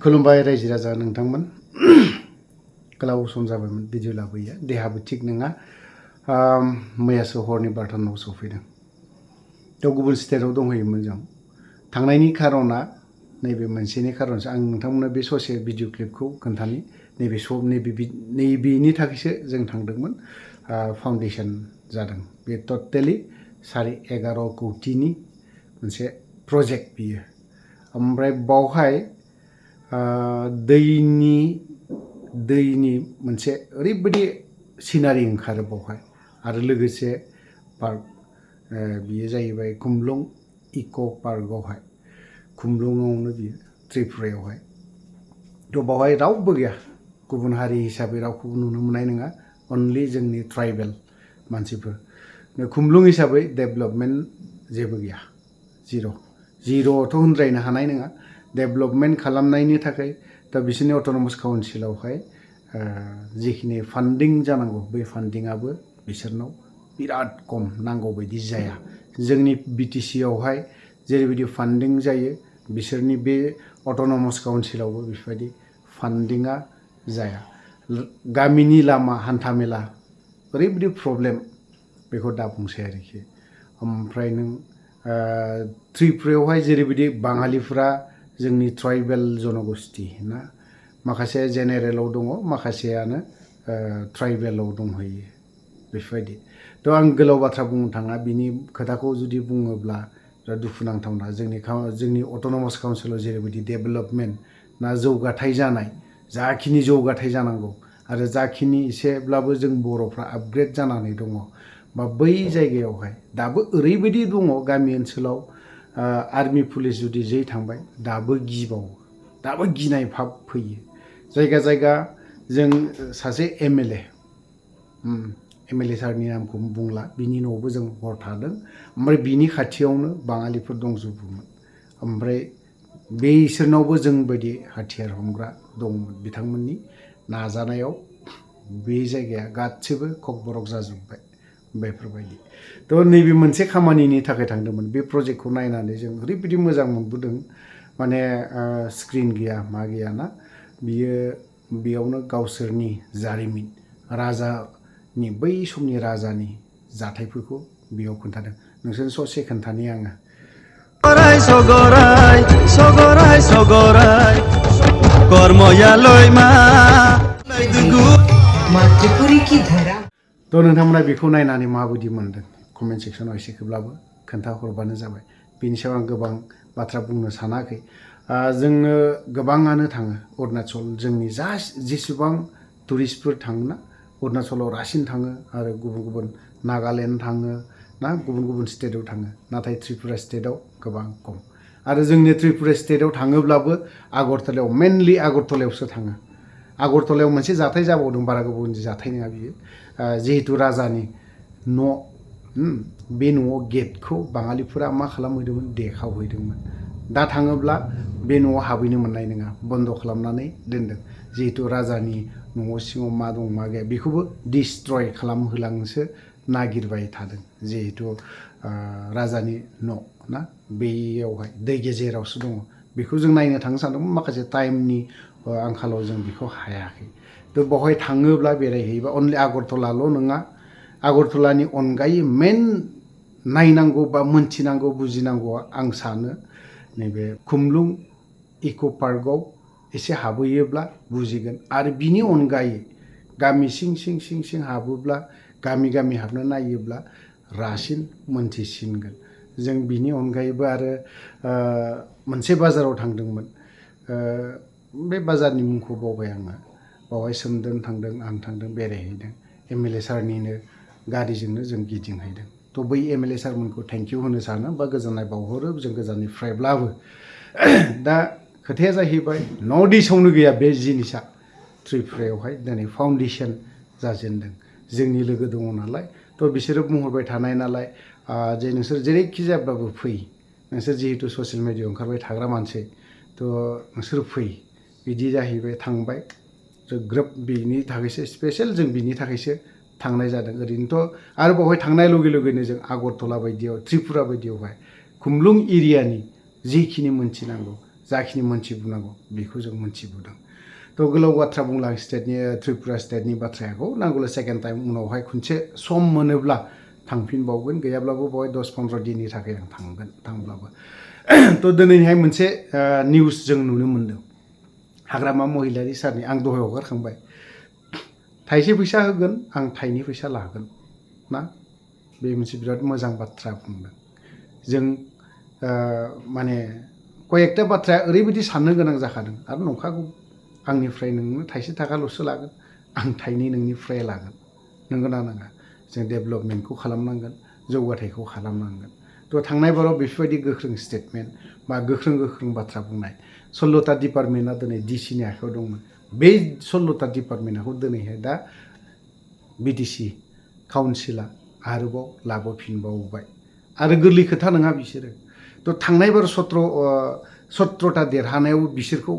खुलुमबाय रायजो राजा नोंथांमोन गोलाव सम जाबायमोन भिडिअ लाबोयो देहाबो थिग नङा मैयासो हरनि 12 सफैदों थ' गुबुन स्टेटआव दंहैयोमोन जों थांनायनि खारना नैबे मोनसेनि खारनसो आं नोंथांमोननो बे ससे भिडिअ क्लिपखौ खोन्थानि नैबेनि थाखायसो जों थांदोंमोन फाउन्डेसन जादों बे टटेलि 11.5 कौटिनि मोनसे प्रजेक्ट बियो ओमफ्राय बावहाय दैनि मोनसे ओरैबायदि सिनारि ओंखारो बावहाय आरो लोगोसे पार्क बियो जाहैबाय खुम्लुं इक' पार्कआवहाय खुम्लुंआवनो बियो त्रिपुरायावहाय थ' बावहाय रावबो गैया गुबुन हारि हिसाबै रावखौबो नुनो मोननाय नङा अनलि जोंनि ट्राइबेल मानसिफोर खुम्लुं हिसाबै डेभेलपमेन्ट जेबो गैया जिर'थ' होनद्रायनो हानाय नङा डेभेलपमेन्ट खालामनायनि थाखाय दा बिसोरनि अट'नमास काउन्सिलावहाय जिखिनि फान्डिं जानांगौ बे फान्डिंआबो बिसोरनाव बिराद खम नांगौ बायदि जाया जोंनि BTC आवहाय जेरैबायदि फान्डिं जायो बिसोरनि बे अट'नमास काउन्सिलावबो बेफोरबायदि फान्डिंआ जाया गामिनि लामा हान्थामेला ओरैबायदि प्रब्लेम बेखौ दा बुंसै आरोखि ओमफ्राय नों त्रिपुरायावहाय जेरैबायदि बाङालिफोरा जोंनि ट्राइबेल जनगोष्ठी ना माखासे जेनेरेलाव दङ माखासेयानो ट्राइबेलाव दंहैयो बेफोरबायदि थ' आं गोलाव बाथ्रा बुंनो थाङा बिनि खोथाखौ जुदि बुङोब्ला दुखुनांथावना जोंनि अट'नमास काउन्सिलाव जेरैबायदि डेभेलपमेन्ट ना जौगाथाय जानाय जाखिनि जौगाथाय जानांगौ आरो जाखिनि एसेब्लाबो जों बर'फ्रा आपग्रेड जानानै दङ बा बै जायगायावहाय दाबो ओरैबायदि दङ गामि ओनसोलाव आर्मि पुलिस जुदि जै थांबाय दाबो गिबावो दाबो गिनाय भाब फैयो जायगा जायगा जों सासे MLA सारनि नामखौ बुंला बिनि न'आवबो जों हर थादों ओमफ्राय बिनि खाथियावनो बाङालिफोर दंजोबोमोन ओमफ्राय बिसोरनावबो जों बायदि हाथियार हमग्रा दंमोन बिथांमोननि नाजानायाव बे जायगाया गासिबो खकबरक जाजोब्बाय बेफोरबायदि थ' नैबे मोनसे खामानिनि थाखाय थांदोंमोन बे प्रजेक्टखौ नायनानै जों ओरैबायदि मोजां मोनबोदों माने स्क्रिन गैया मा गैया ना बेयावनो गावसोरनि जारिमिन राजानि बै समनि राजानि जाथायफोरखौ बेयाव खोन्थादों नोंसोर ससे खोन्थानि आङो थ' नोंथांमोना बेखौ नायनानै माबायदि मोनदों कमेन्ट सेक्सनाव एसेखौब्लाबो खोन्थाहरबानो जाबाय बेनि सायाव आं गोबां बाथ्रा बुंनो सानाखै जोङो गोबाङानो थाङो अरुणाचल जोंनि जेसेबां टुरिस्टफोर थाङोना अरुणाचलाव रासिन थाङो आरो गुबुन नागालेण्ड थाङो ना गुबुन स्टेटआव थाङो नाथाय त्रिपुरा स्टेटआव गोबां खम आरो जोंनि त्रिपुरा स्टेटआव थाङोब्लाबो आगरतलायाव मेनलि आगरतलायावसो थाङो आगरतलायाव मोनसे जाथाय जाबावदों बारा गोबावनि जाथाय नङा बियो जिहेतु राजानि न' बे न'आव गेटखौ बाङालिफोरा मा खालामहैदोंमोन देखावहैदोंमोन दा थाङोब्ला बे न'आव हाबहैनो मोननाय नङा बन्द खालामनानै दोनदों जिहेतु राजानि न'आव सिङाव मा दं मा गैया बेखौबो डिस्ट्रय खालामहोलांनोसो नागिरबाय थादों जिहेतु राजानि न' ना बेयावहाय दै गेजेरावसो दङ बेखौ जों नायनो थांनो सानदोंमोन माखासे टाइमनि आंखालाव जों बेखौ हायाखै थ' बेवहाय थाङोब्ला बेरायहैयोबा अनलि आगरतलाल' नङा आगरतलानि अनगायै मेन नायनांगौ बा मोनथिनांगौ बुजिनांगौआ आं सानो नैबे खुम्लुं इक' पार्कआव एसे हाबहैयोब्ला बुजिगोन आरो बिनि अनगायै गामि सिं हाबोब्ला गामि हाबनो नायोब्ला रासिन मोनथिसिनगोन जों बिनि अनगायैबो आरो मोनसे बाजाराव थांदोंमोन बे बाजारनि मुंखौ बावबाय आङो बावहाय सोमदोन थांदों आं थांदों बेरायहैदों MLA सारनिनो गारिजोंनो जों गिदिंहैदों थ' बै MLA सारमोनखौ थेंकिउ होनो सानो बा गोजोननाय बावहरो जों गोजाननिफ्रायब्लाबो दा खोथाया जाहैबाय नर्थ इस्टआवनो गैया बे जिनिसा त्रिपुरायावहाय दिनै फाउन्डेसन जाजेनदों जोंनि लोगो दङ नालाय थ' बिसोरो बुंहरबाय थानाय नालाय जे नोंसोर जेरैखि जायाब्लाबो फै नोंसोर जिहेतु ससियेल मिडियायाव ओंखारबाय थाग्रा मानसि थ' नोंसोर फै बिदि जाहैबाय थांबाय ग्रोब बिनि थाखायसो स्पेसियेल जों बिनि थाखायसो थांनाय जादों ओरैनोथ' आरो बावहाय थांनाय लगे लगेनो जों आगरतला बायदियाव त्रिपुरा बायदियावहाय खुम्लुं एरियानि जिखिनि मोनथिनांगौ जाखिनि मोनथिबोनांगौ बेखौ जों मोनथिबोदों थ' गोलाव बाथ्रा बुंलां स्टेटनि त्रिपुरा स्टेटनि बाथ्राखौ नांगौला सेकेन्ड टाइम उनावहाय खनसे सम मोनोब्ला थांफिनबावगोन गैयाब्लाबो बेवहाय 10-15 दिननि थाखाय आं थांगोन थांब्लाबो थ' दिनैहाय मोनसे निउस जों नुनो मोन्दों हाग्रामा महिलारि सारनि आं दहाय हगारखांबाय थाइसे फैसा होगोन आं थाइनै फैसा लागोन ना बे मोनसे बिराद मोजां बाथ्रा बुंदों जों माने कयेकथा बाथ्राया ओरैबायदि साननो गोनां जाखादों आरो नंखागौ आंनिफ्राय नोंनो थाइसे थाखाल'सो लागोन आं थाइनै नोंनिफ्राय लागोन नंगौना नङा जों डेभेलपमेन्टखौ खालामनांगोन जौगाथायखौ खालामनांगोन थ' थांनाय बाराव बेफोरबायदि गोख्रों स्टेटमेन्ट बा गोख्रों बाथ्रा बुंनाय 16टा डिपार्टमेन्टआ दिनै डिसिनि आखायाव दंमोन बे 16टा डिपार्टमेन्टखौ दिनैहाय दा बिटिसि काउन्सिला आरोबाव लाबोफिनबावबाय आरो गोरलै खोथा नङा बिसोरो थ' थांनाय बार 17टा देरहानायाव बिसोरखौ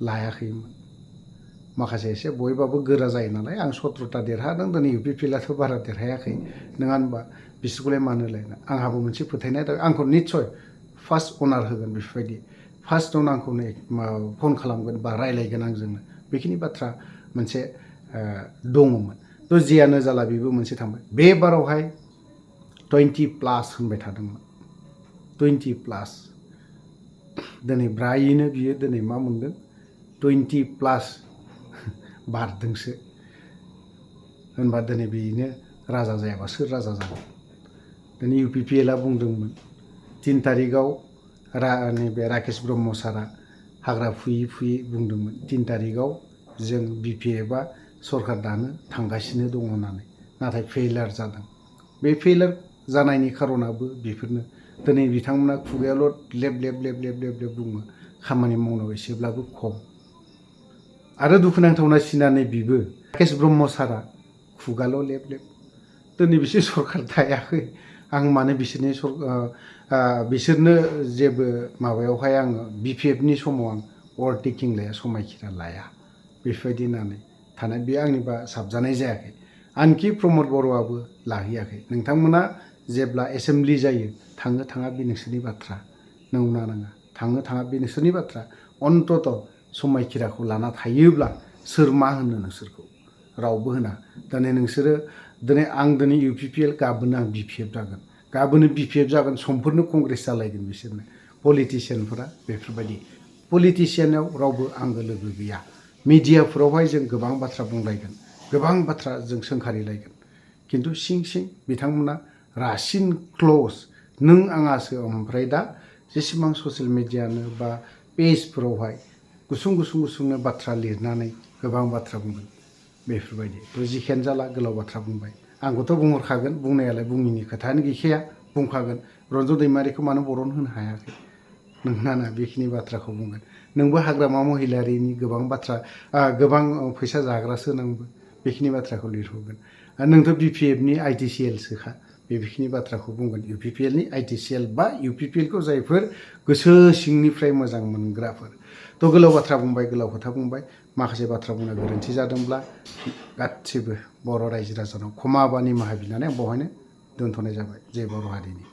लायाखैमोन माखासे एसे बयबाबो गोरा जायो नालाय आं 17टा देरहादों दिनै UPPLआथ' बारा देरहायाखै नङा होनबा बिसोरखौलाय मानो लायना आंहाबो मोनसे फोथायनाय दं आंखौ निस्सय फार्स्ट अनार होगोन बेफोरबायदि फार्स्टआवनो आंखौ फन खालामगोन बा रायलायगोन आंजोंनो बेखिनि बाथ्रा मोनसे दङमोन थ' जियानो जाला बेबो मोनसे थांबाय बे बारावहाय 20+ होनबाय थादोंमोन 20+ दिनै ब्रायैनो बियो दिनै मा मोनदों 20+ बारदोंसो होनबा दिनै बेनो राजा जायाबा सोर राजा जागोन दिनै UPPLआ बुंदोंमोन 3 तारिखआव नैबे राकेश ब्रह्म सारा हाग्रा फुयै बुंदोंमोन 3 तारिखआव जों BPFआ सरकार दानो थांगासिनो दङ होननानै नाथाय फेइलार जादों बे फेइलार जानायनि खारनाबो बेफोरनो दिनै बिथांमोना खुगायावल' लेब बुङो खामानि मावनायाव एसेब्लाबो खम आरो दुखुनांथावना सिनानै बिबो राकेश ब्रह्म सारा खुगाल' लेब दिनै बिसोर सरकार थायाखै आं माने बिसोरनो जेबो माबायावहाय आङो BPFनि समाव आं अभारटेकिं लाया समायखिरा लाया बेफोरबायदि होननानै थानाय बे आंनिबा साबजानाय जायाखै आनखि प्रमद बर'आबो लाहैयाखै नोंथांमोना जेब्ला एसेमब्लि जायो थाङो थाङा बे नोंसोरनि बाथ्रा नंगौना नङा थाङो थाङा बे नोंसोरनि बाथ्रा अन्तत समायखिराखौ लाना थायोब्ला सोर मा होनो नोंसोरखौ रावबो होना दिनै नोंसोरो दिनै आं दिनै UPPL गाबोन आं BPF जागोन गाबोन BPF जागोन समफोरनो कंग्रेस जालायगोन बिसोरनो पलिटिशियानफोरा बेफोरबायदि पलिटिशियानाव रावबो आंगो लोगो गैया मिडियाफोरावहाय जों गोबां बाथ्रा बुंलायगोन गोबां बाथ्रा जों सोंखारिलायगोन खिन्थु सिं बिथांमोना रासिन क्ल'ज नों आङासो ओमफ्राय दा जेसेबां ससियेल मिडियानो बा पेजफोरावहाय गुसुंनो बाथ्रा लिरनानै गोबां बाथ्रा बुंगोन बेफोरबायदि थ' जिखियानो जाला गोलाव बाथ्रा बुंबाय आंखौथ' बुंहरखागोन बुंनायालाय बुङिनि खोथायानो गैखाया बुंखागोन रन्जन दैमारिखौ मानो बरन होनो हायाखै नोंना बेखिनि बाथ्राखौ बुंगोन नोंबो हाग्रामा महिलारिनि गोबां बाथ्रा गोबां फैसा जाग्रासो नोंबो बेखिनि बाथ्राखौ लिरहरगोन आरो नोंथ' BPFनि ITCL सोखा बेखिनि बाथ्राखौ बुंगोन UPPLनि ITCL बा UPPLखौ जायफोर गोसो सिंनिफ्राय मोजां मोनग्राफोर थ' गोलाव बाथ्रा बुंबाय गोलाव खोथा बुंबाय माखासे बाथ्रा बुंनो गोरोन्थि जादोंब्ला गासिबो बर' रायजो राजानाव क्षमा बा निमाहा बिनानै आं बेवहायनो दोनथ'नाय जाबाय जय बर' हारिनि